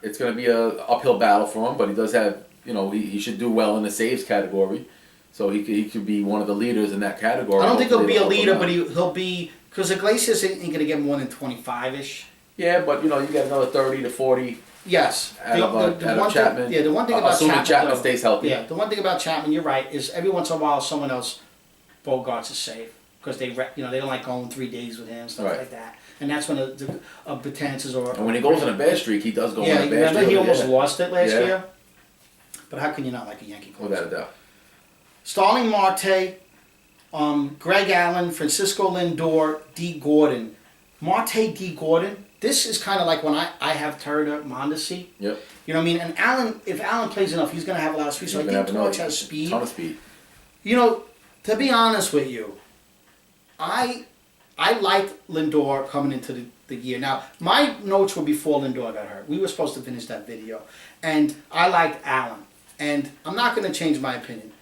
It's going to be a uphill battle for him, but he does have. He should do well in the saves category. So he could be one of the leaders in that category. I don't think he'll be a leader, but he'll be, because Iglesias ain't going to get more than 25-ish. Yeah, but you get another 30 to 40. Yes. Out of Chapman. The one thing about assuming Chapman though, stays healthy. Yeah, the one thing about Chapman, you're right, is every once in a while someone else bogarts a save because they don't like going 3 days with him, stuff like that. And that's when the Betances or. And when he goes on a bad streak, he does go on a bad streak. Yeah, remember he almost lost it last year. But how can you not like a Yankee closer? Without a doubt. Starling Marte, Greg Allen, Francisco Lindor, D. Gordon. Marte, D. Gordon. This is kind of like when I have Turner, Mondesi. Yep. You know what I mean? And Allen, if Allen plays enough, he's going to have a lot of speed. So I think Torch has speed. Ton of speed. To be honest with you, I liked Lindor coming into the year. Now, my notes were before Lindor got hurt. We were supposed to finish that video. And I liked Allen. And I'm not going to change my opinion.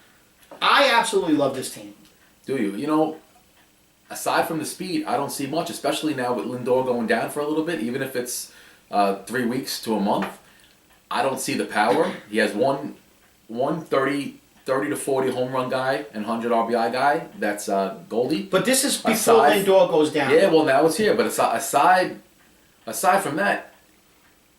I absolutely love this team. Do you? Aside from the speed, I don't see much, especially now with Lindor going down for a little bit, even if it's 3 weeks to a month. I don't see the power. He has one 30 to 40 home run guy and 100 RBI guy. That's Goldie. But this is before Lindor goes down. Yeah, well, now it's here. But aside from that.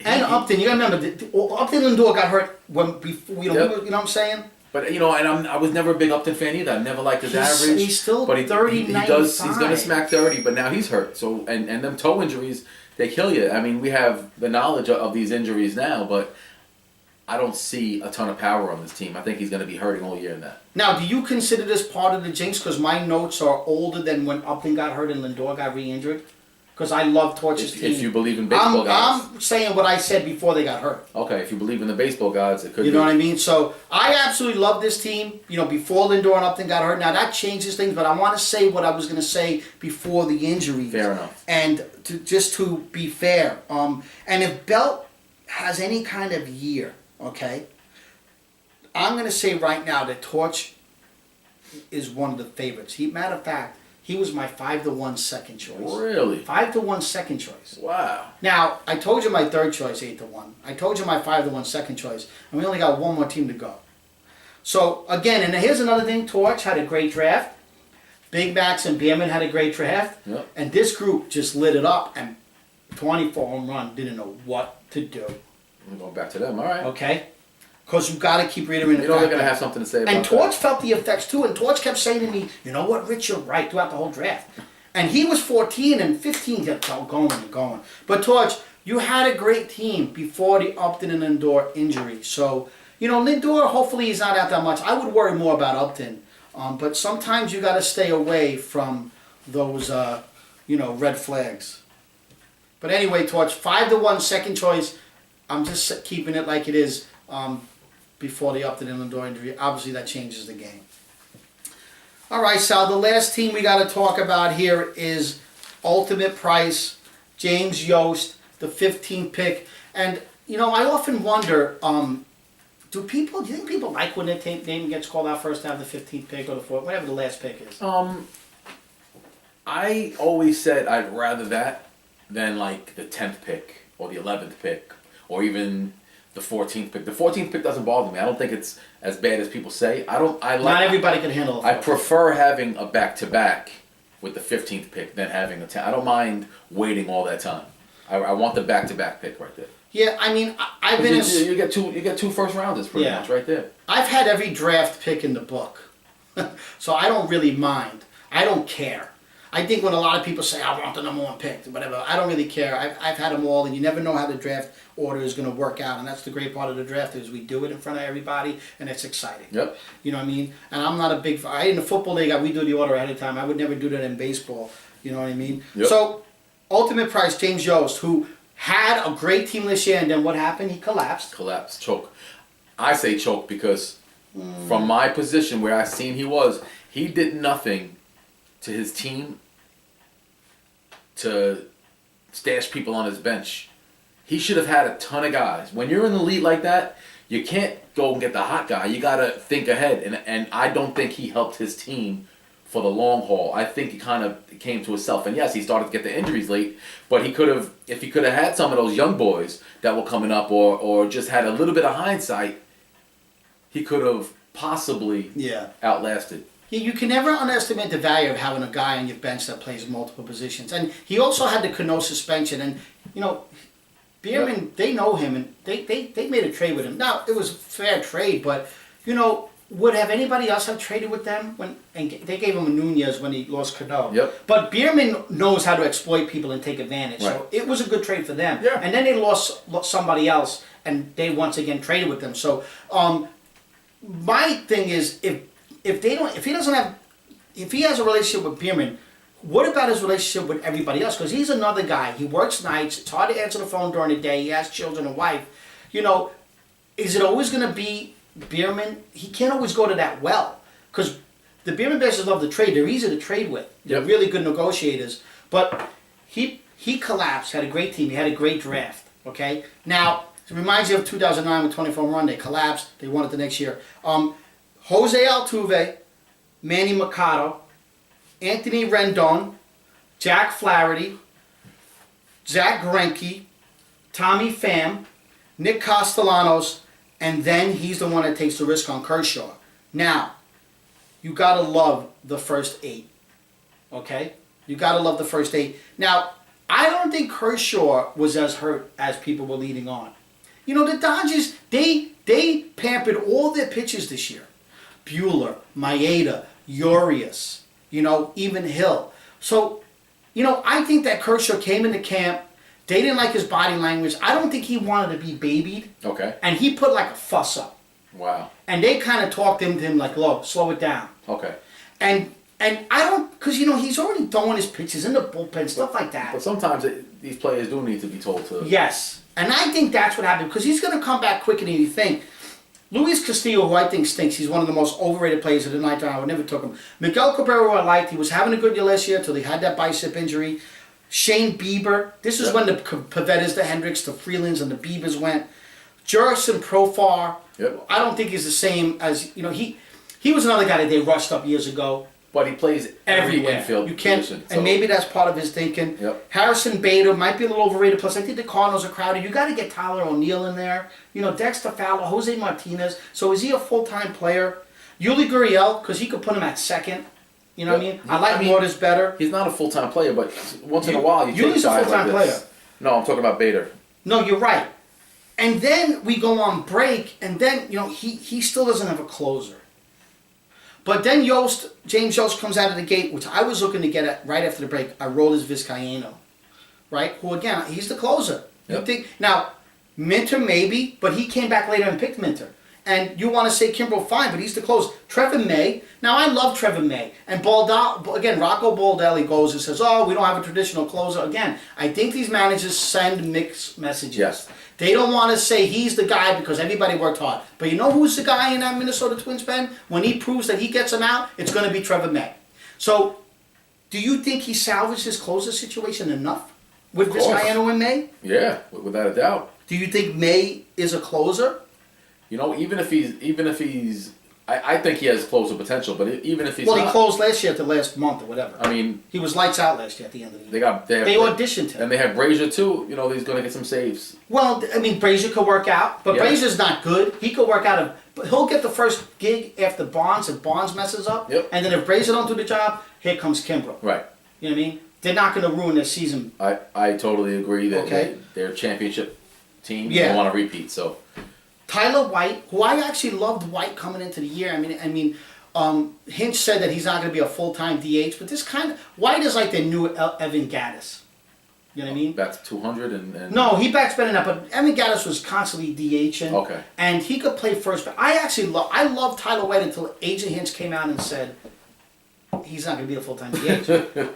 And Upton, you got to remember, Upton and Lindor got hurt before, you know what I'm saying? But and I was never a big Upton fan either. I never liked his average. He's still but 30, he does. He's going to smack 30, but now he's hurt. So and them toe injuries, they kill you. I mean, we have the knowledge of these injuries now, but I don't see a ton of power on this team. I think he's going to be hurting all year in that. Now, do you consider this part of the jinx? Because my notes are older than when Upton got hurt and Lindor got re-injured. Because I love Torch's team. If you believe in baseball guys. I'm saying what I said before they got hurt. Okay, if you believe in the baseball gods, it could be. You know what I mean? So I absolutely love this team. Before Lindor and Upton got hurt. Now that changes things, but I want to say what I was going to say before the injuries. Fair enough. And to be fair, and if Belt has any kind of year, okay, I'm going to say right now that Torch is one of the favorites. Matter of fact, he was my 5-1 second choice. Really? 5-1 second choice. Wow. Now, I told you my third choice, 8-1. I told you my 5-1 second choice, and we only got one more team to go. So, again, and here's another thing. Torch had a great draft. Big Max and Bierman had a great draft. Yep. And this group just lit it up, and 24 home run didn't know what to do. I'm going back to them. All right. Okay? Because you've got to keep reiterating they're going to have something to say about and Torch felt the effects too, and Torch kept saying to me, you know what, Rich, you're right throughout the whole draft. And he was 14 and 15 kept going and going. But Torch, you had a great team before the Upton and Lindor injury. So, Lindor, hopefully he's not out that much. I would worry more about Upton. But sometimes you got to stay away from those, red flags. But anyway, Torch, 5-1 second choice. I'm just keeping it like it is. Before the Upton and Lindor injury. Obviously, that changes the game. All right, Sal, the last team we got to talk about here is Ultimate Price, James Yost, the 15th pick. And, I often wonder, do you think people like when their name gets called out first to have the 15th pick or the 4th, whatever the last pick is? I always said I'd rather that than, like, the 10th pick or the 11th pick or even the 14th pick. The 14th pick doesn't bother me. I don't think it's as bad as people say. Not everybody can handle it. I prefer having a back-to-back with the 15th pick than having a 10. I don't mind waiting all that time. I want the back-to-back pick right there. Yeah, I mean, I've been... You get two first rounders pretty much right there. I've had every draft pick in the book. So I don't really mind. I don't care. I think when a lot of people say, I want the number 1 pick, whatever, I don't really care. I've had them all, and you never know how the draft order is going to work out, and that's the great part of the draft is we do it in front of everybody, and it's exciting. Yep. You know what I mean? And I'm not a big... in the football league, we do the order ahead of time. I would never do that in baseball. You know what I mean? Yep. So, Ultimate Price, James Yost, who had a great team this year, and then what happened? He collapsed. Choke. I say choke because from my position where I seen he did nothing to his team to stash people on his bench. He should have had a ton of guys. When you're in the league like that, you can't go and get the hot guy. You got to think ahead. And I don't think he helped his team for the long haul. I think he kind of came to himself. And yes, he started to get the injuries late, but he could have, if he could have had some of those young boys that were coming up or just had a little bit of hindsight, he could have possibly outlasted. You can never underestimate the value of having a guy on your bench that plays multiple positions. And he also had the Cano suspension. And, Bierman, they know him, and they made a trade with him. Now, it was a fair trade, but, would have anybody else have traded with them? And they gave him a Nunez when he lost Cano. Yep. But Bierman knows how to exploit people and take advantage. Right. So it was a good trade for them. Yeah. And then they lost somebody else, and they once again traded with them. So my thing is, if he has a relationship with Bierman, what about his relationship with everybody else? Because he's another guy. He works nights. It's hard to answer the phone during the day. He has children and wife. Is it always going to be Bierman? He can't always go to that well. Because the Bierman Bears love to trade. They're easy to trade with. They're really good negotiators. But he collapsed, had a great team. He had a great draft. Okay? Now, it reminds you of 2009 with 24 run. They collapsed. They won it the next year. Jose Altuve, Manny Machado, Anthony Rendon, Jack Flaherty, Zach Greinke, Tommy Pham, Nick Castellanos, and then he's the one that takes the risk on Kershaw. Now, you gotta love the first 8. Okay? You gotta love the first 8. Now, I don't think Kershaw was as hurt as people were leading on. The Dodgers, they pampered all their pitchers this year. Buehler, Maeda, Urias, even Hill. So, I think that Kershaw came into camp. They didn't like his body language. I don't think he wanted to be babied. Okay. And he put like a fuss up. Wow. And they kind of talked to him like, look, slow it down. Okay. And I don't, because, he's already throwing his pitches in the bullpen, stuff like that. But sometimes these players do need to be told to. Yes. And I think that's what happened, because he's going to come back quicker than you think. Luis Castillo, who I think stinks, he's one of the most overrated players of the night. I would never took him. Miguel Cabrera, I liked. He was having a good year last year until he had that bicep injury. Shane Bieber. This is when the Pavettas, the Hendricks, the Freelands, and the Biebers went. Jurickson Profar. Yep. I don't think he's the same as, he was another guy that they rushed up years ago. But he plays every infield position. And maybe that's part of his thinking. Yep. Harrison Bader might be a little overrated. Plus, I think the Cardinals are crowded. You got to get Tyler O'Neill in there. Dexter Fowler, Jose Martinez. So is he a full-time player? Yuli Gurriel, because he could put him at second. You know what I mean? I like Waters better. He's not a full-time player, but once in a while you take a full-time player. No, I'm talking about Bader. No, you're right. And then we go on break, and then, he still doesn't have a closer. But then James Yost comes out of the gate, which I was looking to get at right after the break. I rolled his Vizcaino, right? Who, again, he's the closer. Yep. You think, now, Minter maybe, but he came back later and picked Minter. And you want to say Kimbrel, fine, but he's the closer. Trevor May, now I love Trevor May. And again, Rocco Baldelli goes and says, we don't have a traditional closer. Again, I think these managers send mixed messages. Yes. They don't want to say he's the guy because everybody worked hard. But you know who's the guy in that Minnesota Twins pen? When he proves that he gets them out, it's going to be Trevor May. So, do you think he salvaged his closer situation enough with Vizcaino and May? Yeah, without a doubt. Do you think May is a closer? Even if he's, I think he has closer potential. But even if he's he closed last year at the last month or whatever. I mean, he was lights out last year at the end of the year. They auditioned him, and they have Brazier too. He's going to get some saves. Well, I mean, Brazier could work out, but Brazier's not good. He could work out but he'll get the first gig after Bonds if Bonds messes up. Yep. And then if Brazier don't do the job, here comes Kimbrel. Right. You know what I mean? They're not going to ruin their season. I totally agree that they're a championship team. Yeah. They want to repeat. So. Tyler White, who I actually loved White coming into the year. I mean, Hinch said that he's not going to be a full-time DH, but White is like the new Evan Gattis. You know what I mean? Bats 200 and... No, he bats better than that, but Evan Gattis was constantly DHing. Okay. And he could play first, but I loved Tyler White until AJ Hinch came out and said he's not going to be a full-time DH.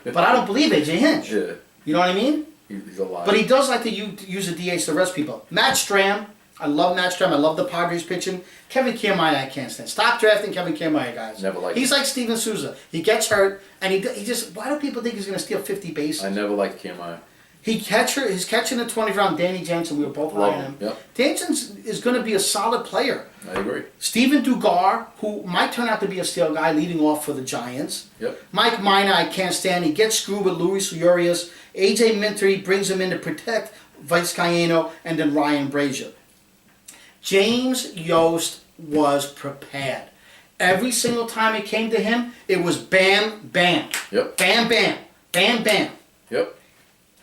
But I don't believe AJ Hinch. Yeah. You know what I mean? He's a liar. But he does like to use the DH to rest people. Matt Stram, I love Matt Stram. I love the Padres pitching. Kevin Kiermaier, I can't stand. Stop drafting Kevin Kiermaier, guys. Never liked He's him. like Steven Souza. He gets hurt, and he just. Why do people think he's going to steal 50 bases? I never liked Kiermaier. He's catching the 20th round, Danny Jansen. We were both high on him. Yep. Jansen is going to be a solid player. I agree. Steven Dugar, who might turn out to be a steal guy, leading off for the Giants. Yep. Mike Minor, I can't stand. He gets screwed with Luis Urias. AJ Minter, he brings him in to protect Vizcaíno, and then Ryan Brazier. James Yost was prepared. Every single time it came to him, it was bam, bam. Yep. Bam, bam. Bam, bam. Yep.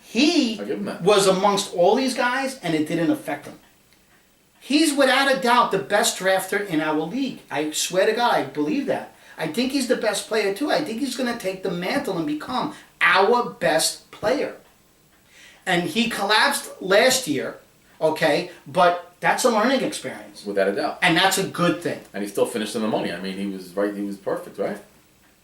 He I give him that. was amongst all these guys, and it didn't affect him. He's without a doubt the best drafter in our league. I swear to God, I believe that. I think he's the best player too. I think he's going to take the mantle and become our best player. And he collapsed last year, okay, but that's a learning experience. Without a doubt. And that's a good thing. And he still finished in the money. I mean, he was right. He was perfect, right?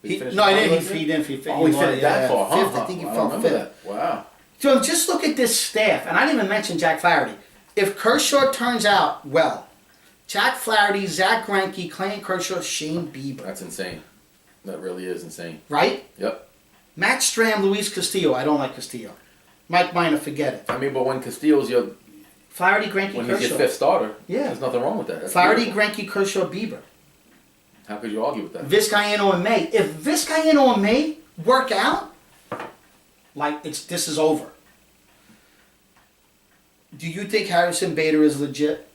He didn't. Oh, he finished that far, huh? Fifth. I think he I fell remember fifth. that. Wow. So just look at this staff, and I didn't even mention Jack Flaherty. If Kershaw turns out well, Jack Flaherty, Zach Greinke, Clayton Kershaw, Shane Bieber. That's insane. That really is insane. Right? Yep. Matt Stram, Luis Castillo. I don't like Castillo. Mike Minor, forget it. I mean, but when Castillo's Flaherty, Greinke, when Kershaw. he's your fifth starter, Yeah. there's nothing wrong with that. That's Flaherty, beautiful. Greinke, Kershaw, Bieber. How could you argue with that? Vizcaíno and May. If Vizcaíno and May work out, this is over. Do you think Harrison Bader is legit?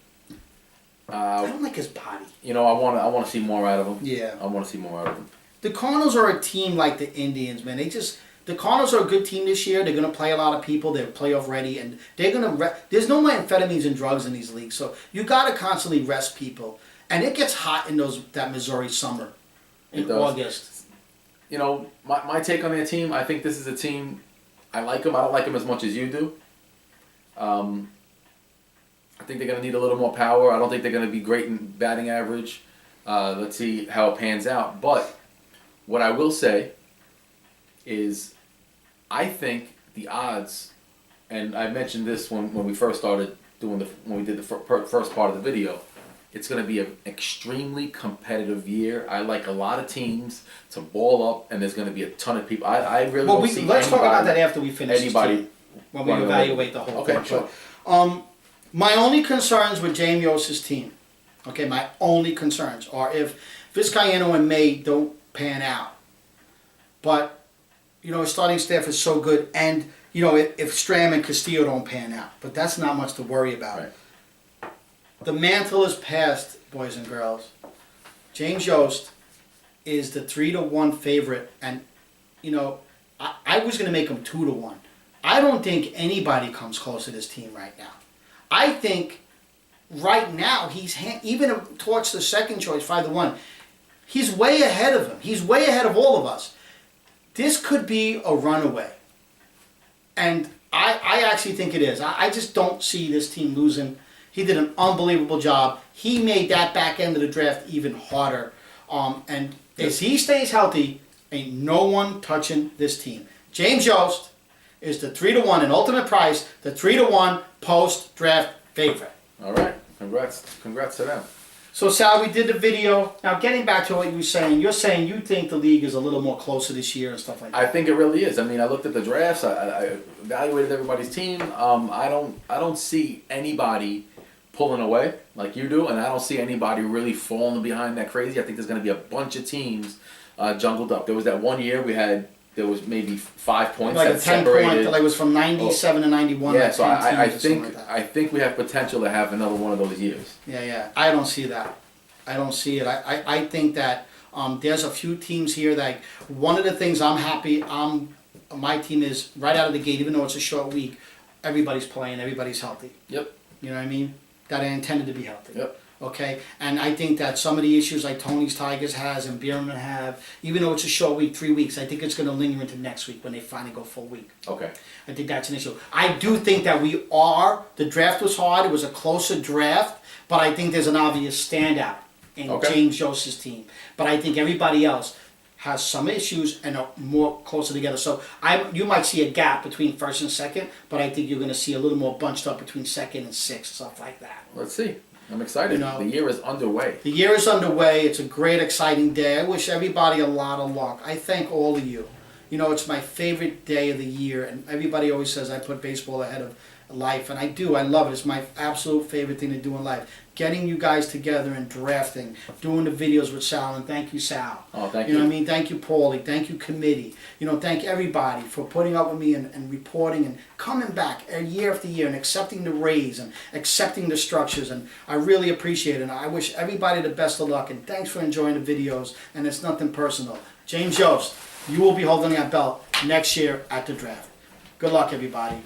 I don't like his body. You know, I want to see more out of him. Yeah. I want to see more out of him. The Cardinals are a team like the Indians, man. The Cardinals are a good team this year. They're going to play a lot of people. They're playoff ready, and they're going to. There's no amphetamines and drugs in these leagues, so you got to constantly rest people. And it gets hot in that Missouri summer, in August. You know, my take on their team. I think this is a team. I like them. I don't like them as much as you do. I think they're going to need a little more power. I don't think they're going to be great in batting average. Let's see how it pans out. But what I will say is I think the odds, and I mentioned this when we first started doing when we did the first part of the video, it's going to be an extremely competitive year. I like a lot of teams to ball up, and there's going to be a ton of people. I really don't see let's talk about that after we finish anybody when we evaluate the whole thing. Okay, sure. My only concerns with James Yost's team, okay, my only concerns are if Vizcaíno and May don't pan out. But, you know, his starting staff is so good, and, you know, if Stram and Castillo don't pan out. But that's not much to worry about. Right. The mantle is passed, boys and girls. James Yost is the 3-1 favorite, and, you know, I was going to make him 2-1. I don't think anybody comes close to this team right now. I think right now even towards the second choice, 5-1. He's way ahead of him. He's way ahead of all of us. This could be a runaway, and I actually think it is. I just don't see this team losing. He did an unbelievable job. He made that back end of the draft even harder. And as he stays healthy, ain't no one touching this team. James Yost is the 3-1 in ultimate price, the 3-1 post-draft favorite. All right. Congrats to them. So, Sal, we did the video. Now, getting back to what you were saying, you're saying you think the league is a little more closer this year and stuff like that. I think it really is. I mean, I looked at the drafts. I evaluated everybody's team. I don't see anybody pulling away like you do, and I don't see anybody really falling behind that crazy. I think there's going to be a bunch of teams jungled up. There was that one year there was maybe 5 points like that a 10 separated. point, like it was from 97 to 91. Yeah, so I think think we have potential to have another one of those years. Yeah. I don't see that. I don't see it. I think that there's a few teams here that one of the things I'm happy my team is right out of the gate, even though it's a short week, everybody's playing, everybody's healthy. Yep. You know what I mean? That I intended to be healthy. Yep. Okay, and I think that some of the issues like Tony's Tigers has and Bierman have, even though it's a short week, 3 weeks, I think it's going to linger into next week when they finally go full week. Okay. I think that's an issue. I do think that the draft was hard, it was a closer draft, but I think there's an obvious standout in James Yost's team. But I think everybody else, has some issues and are more closer together. So you might see a gap between first and second, but I think you're going to see a little more bunched up between second and sixth, stuff like that. Let's see. I'm excited. You know, the year is underway. The year is underway. It's a great, exciting day. I wish everybody a lot of luck. I thank all of you. You know, it's my favorite day of the year, and everybody always says I put baseball ahead of life, and I do. I love it. It's my absolute favorite thing to do in life. Getting you guys together and drafting, doing the videos with Sal, and thank you, Sal. Oh, thank you. You know what I mean? Thank you, Paulie. Thank you, committee. You know, thank everybody for putting up with me and reporting and coming back year after year and accepting the raise and accepting the structures, and I really appreciate it. And I wish everybody the best of luck, and thanks for enjoying the videos, and it's nothing personal. James Yost, you will be holding that belt next year at the draft. Good luck, everybody.